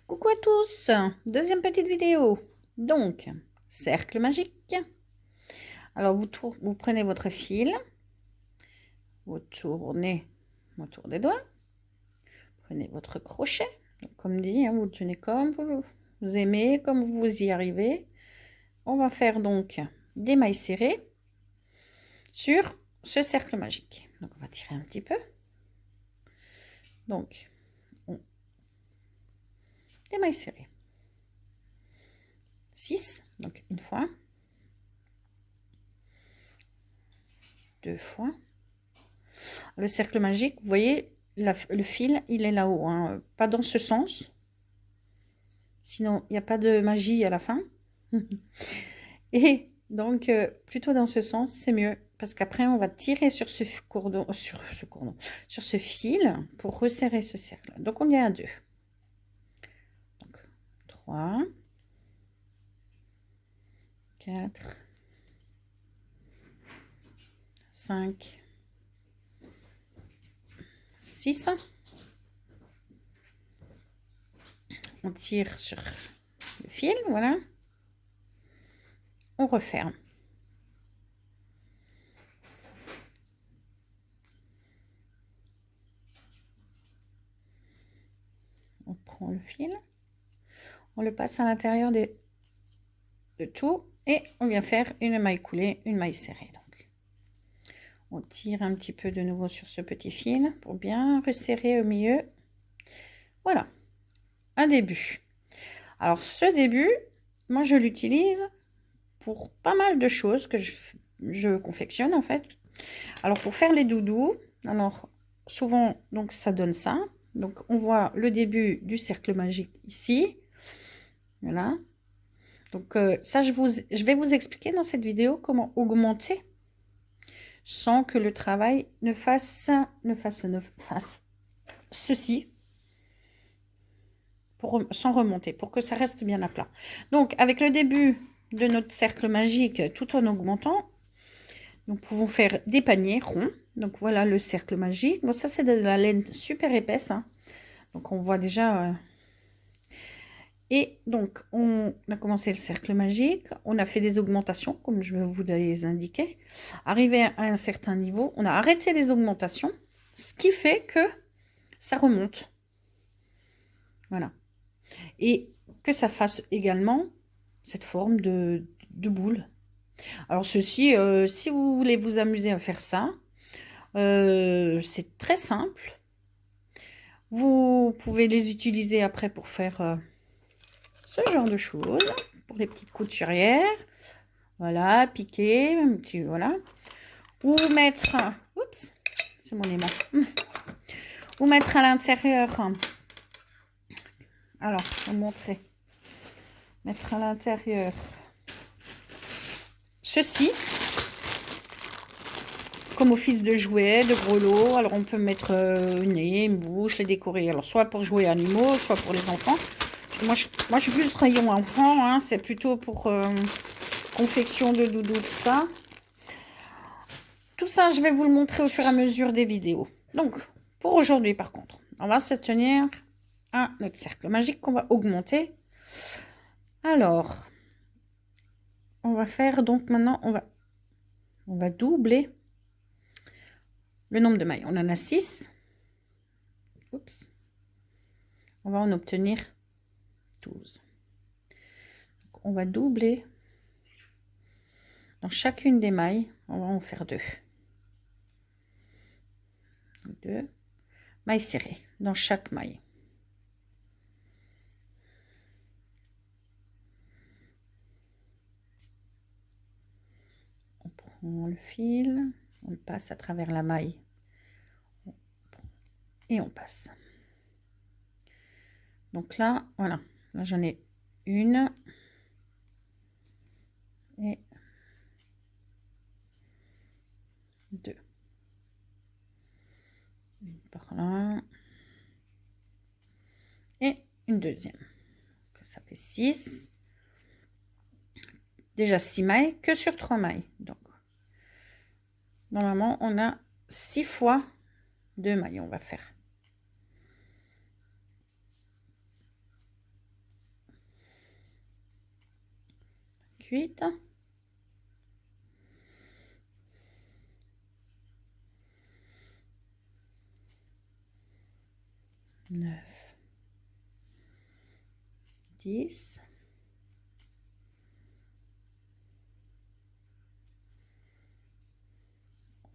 Coucou à tous, deuxième petite vidéo. Donc, cercle magique. Alors, vous prenez votre fil, vous tournez autour des doigts, prenez votre crochet. Donc, comme dit, vous le tenez comme vous aimez, comme vous y arrivez. On va faire donc des mailles serrées sur ce cercle magique. Donc, on va tirer un petit peu. Donc, des mailles serrées. 6, donc une fois, deux fois. Le cercle magique, vous voyez, le fil, il est là-haut, hein, pas dans ce sens. Sinon, il n'y a pas de magie à la fin. Et donc, plutôt dans ce sens, c'est mieux. Parce qu'après, on va tirer sur ce cordon, sur ce fil pour resserrer ce cercle. Donc, on y est à 2. Donc, 3, 4, 5, 6. On tire sur le fil, voilà. On referme. On prend le fil, on le passe à l'intérieur de tout et on vient faire une maille coulée, une maille serrée. Donc, on tire un petit peu de nouveau sur ce petit fil pour bien resserrer au milieu. Voilà, un début. Alors, ce début, moi, je l'utilise pour pas mal de choses que je confectionne, en fait. Alors, pour faire les doudous, alors, souvent, donc, ça donne ça. Donc, on voit le début du cercle magique ici. Voilà. Donc, ça, je vais vous expliquer dans cette vidéo comment augmenter sans que le travail ne fasse ceci. Sans remonter, pour que ça reste bien à plat. Donc, avec le début de notre cercle magique, tout en augmentant, nous pouvons faire des paniers ronds. Donc, voilà le cercle magique. Bon, ça, c'est de la laine super épaisse. Hein. Donc, on voit déjà... Et donc, on a commencé le cercle magique. On a fait des augmentations, comme je vais vous les indiquer. Arrivé à un certain niveau, on a arrêté les augmentations, ce qui fait que ça remonte. Voilà. Et que ça fasse également cette forme de boule. Alors ceci, si vous voulez vous amuser à faire ça, c'est très simple. Vous pouvez les utiliser après pour faire ce genre de choses, pour les petites couturières. Voilà, piquer, un petit, voilà. Ou mettre, oups, c'est mon aimant. Ou mettre à l'intérieur, alors, je vais vous montrer. Mettre à l'intérieur ceci, comme office de jouet, de gros lot. Alors, on peut mettre un nez, une bouche, les décorer. Alors, soit pour jouer animaux, soit pour les enfants. Moi, je suis plus rayon enfant. Hein, c'est plutôt pour confection de doudou, tout ça. Tout ça, je vais vous le montrer au fur et à mesure des vidéos. Donc, pour aujourd'hui, par contre, on va se tenir à notre cercle magique qu'on va augmenter. Alors, on va faire donc maintenant, on va doubler le nombre de mailles. On en a 6. Oups. On va en obtenir 12. Donc, on va doubler dans chacune des mailles. On va en faire 2. 2 mailles serrées dans chaque maille. On prend le fil, on le passe à travers la maille et on passe. Donc là, voilà, là j'en ai une et 2. Une par là et une deuxième. Donc, ça fait 6. Déjà 6 mailles que sur 3 mailles. Donc, normalement, on a 6 fois 2 mailles. On va faire. 8. 9, 10,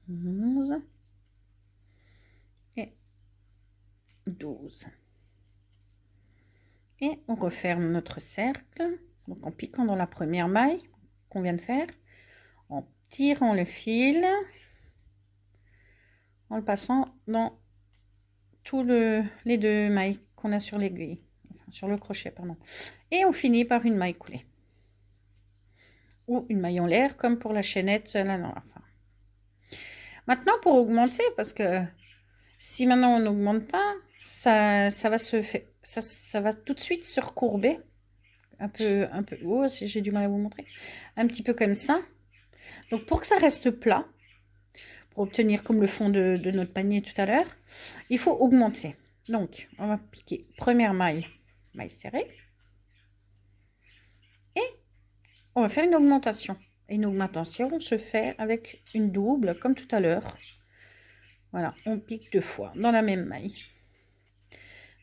11 et 12. Et on referme notre cercle, donc en piquant dans la première maille qu'on vient de faire, en tirant le fil, en le passant dans tous les deux mailles qu'on a sur l'aiguille, enfin, sur le crochet, pardon. Et on finit par une maille coulée. Ou une maille en l'air, comme pour la chaînette là dans la fin. Maintenant, pour augmenter, parce que si maintenant on n'augmente pas, ça va se faire, ça va tout de suite se recourber. Un peu, oh, si j'ai du mal à vous montrer. Un petit peu comme ça. Donc, pour que ça reste plat, pour obtenir comme le fond de notre panier tout à l'heure, il faut augmenter. Donc, on va piquer première maille, maille serrée. Et on va faire une augmentation. Et une augmentation se fait avec une double, comme tout à l'heure. Voilà, on pique 2 fois dans la même maille.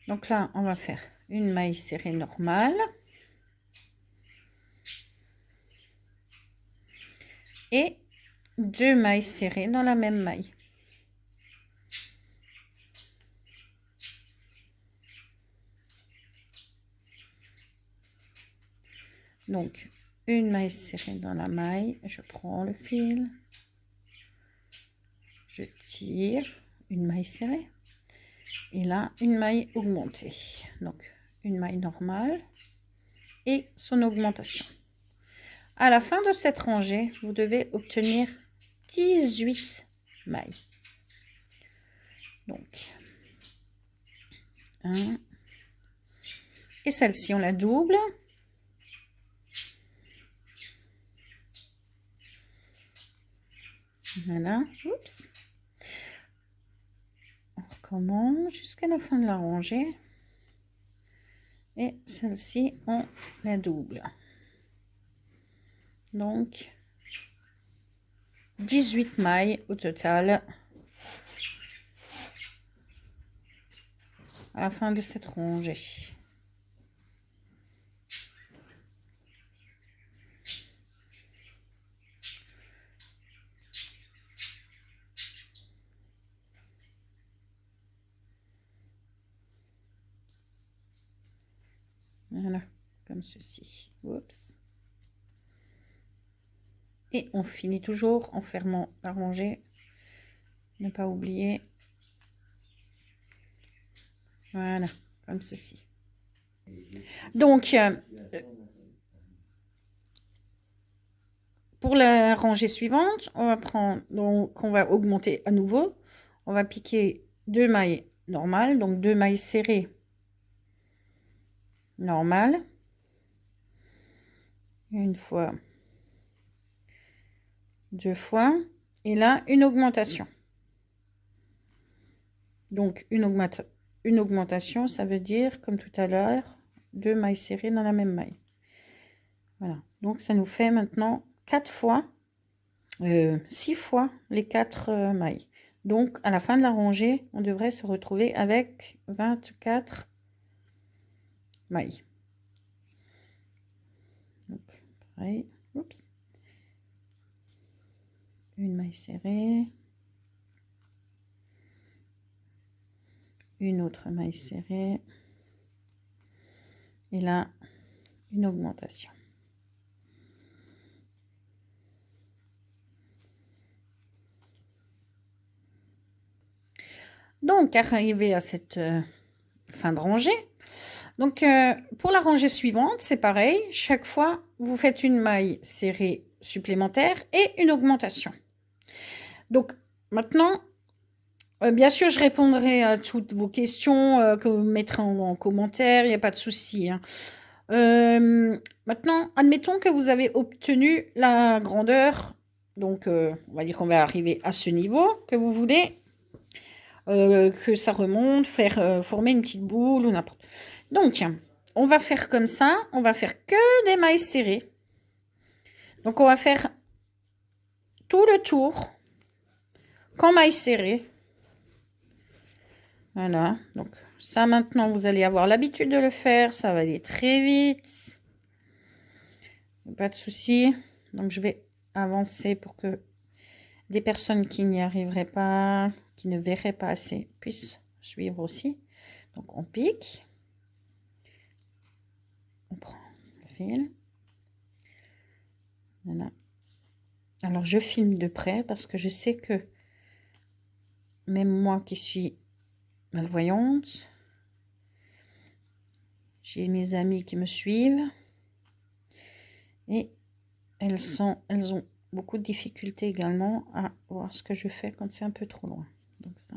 Donc là, on va faire une maille serrée normale. Et 2 mailles serrées dans la même maille. Donc, une maille serrée dans la maille, je prends le fil, je tire, une maille serrée, et là, une maille augmentée. Donc, une maille normale et son augmentation. À la fin de cette rangée, vous devez obtenir 18 mailles. Donc, 1, et celle-ci, on la double. Voilà, oups. On recommence jusqu'à la fin de la rangée. Et celle-ci, on la double. Donc, 18 mailles au total à la fin de cette rangée. Voilà, comme ceci. Oups. Et on finit toujours en fermant la rangée. Ne pas oublier. Voilà, comme ceci. Donc, pour la rangée suivante, on va prendre, donc on va augmenter à nouveau. On va piquer 2 mailles normales, donc 2 mailles serrées normales. Une fois, 2 fois, et là, une augmentation. Donc, une augmentation, ça veut dire, comme tout à l'heure, 2 mailles serrées dans la même maille. Voilà, donc ça nous fait maintenant 4 fois, 6 fois les 4 mailles. Donc, à la fin de la rangée, on devrait se retrouver avec 24 mailles. Donc, pareil, oups. Une maille serrée. Une autre maille serrée. Et là, une augmentation. Donc, arrivé à cette fin de rangée. Donc, pour la rangée suivante, c'est pareil. Chaque fois, vous faites une maille serrée supplémentaire et une augmentation. Donc, maintenant, bien sûr, je répondrai à toutes vos questions que vous mettrez en commentaire. Il n'y a pas de souci. Hein. Maintenant, admettons que vous avez obtenu la grandeur. Donc, on va dire qu'on va arriver à ce niveau que vous voulez. Que ça remonte, faire former une petite boule ou n'importe. Donc, on va faire comme ça. On va faire que des mailles serrées. Donc, on va faire tout le tour, comme maille serrée. Voilà, donc ça maintenant, vous allez avoir l'habitude de le faire. Ça va aller très vite. Pas de souci. Donc, je vais avancer pour que des personnes qui n'y arriveraient pas, qui ne verraient pas assez, puissent suivre aussi. Donc, on pique. On prend le fil. Voilà. Alors, je filme de près parce que je sais que même moi qui suis malvoyante, j'ai mes amies qui me suivent et elles ont beaucoup de difficultés également à voir ce que je fais quand c'est un peu trop loin. Donc ça,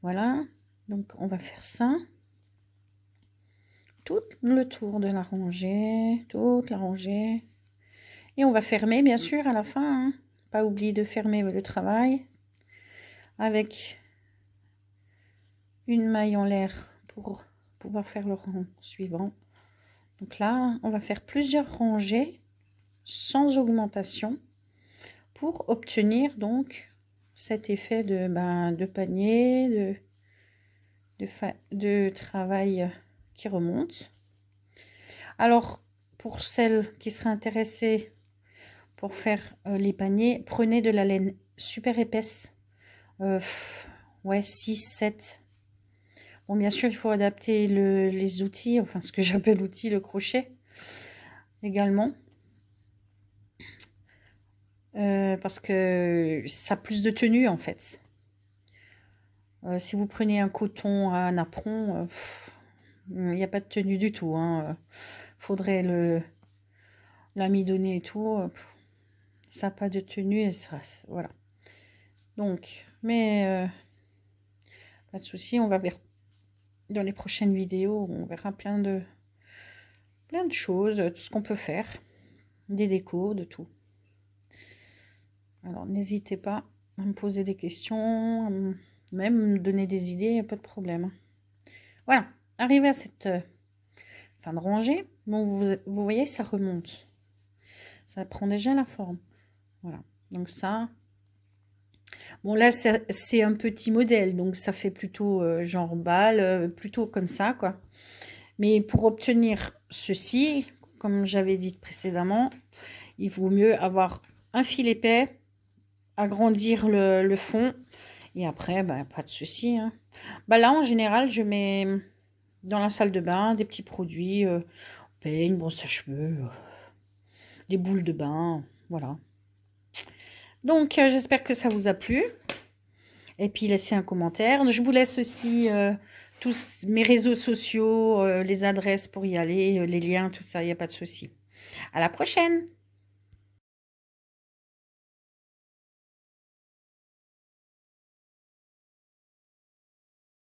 voilà. Donc on va faire ça. Tout le tour de la rangée, toute la rangée. Et on va fermer bien sûr à la fin. Hein. Pas oublier de fermer le travail avec une maille en l'air pour pouvoir faire le rang suivant. Donc là, on va faire plusieurs rangées sans augmentation pour obtenir donc cet effet de panier, de travail qui remonte. Alors, pour celles qui seraient intéressées pour faire les paniers, prenez de la laine super épaisse. Ouais, 6, 7. Bon, bien sûr, il faut adapter les outils, enfin ce que j'appelle l'outil, le crochet également. Parce que ça a plus de tenue en fait. Si vous prenez un coton à napperon, il n'y a pas de tenue du tout. Hein. Faudrait l'amidonner et tout. Ça n'a pas de tenue et ça, voilà. Donc, mais pas de souci, on va ver dans les prochaines vidéos, on verra plein de choses, tout ce qu'on peut faire, des décos, de tout. Alors, n'hésitez pas à me poser des questions, même me donner des idées, il n'y a pas de problème. Voilà, arrivé à cette fin de rangée, bon, vous voyez, ça remonte. Ça prend déjà la forme. Voilà, donc ça... Bon, là, c'est un petit modèle, donc ça fait plutôt genre balle, plutôt comme ça, quoi. Mais pour obtenir ceci, comme j'avais dit précédemment, il vaut mieux avoir un fil épais, agrandir le fond, et après, bah, pas de souci. Hein. Bah, là, en général, je mets dans la salle de bain des petits produits, peigne, brosse à cheveux, des boules de bain, voilà. Donc, j'espère que ça vous a plu. Et puis, laissez un commentaire. Je vous laisse aussi tous mes réseaux sociaux, les adresses pour y aller, les liens, tout ça, il n'y a pas de souci. À la prochaine!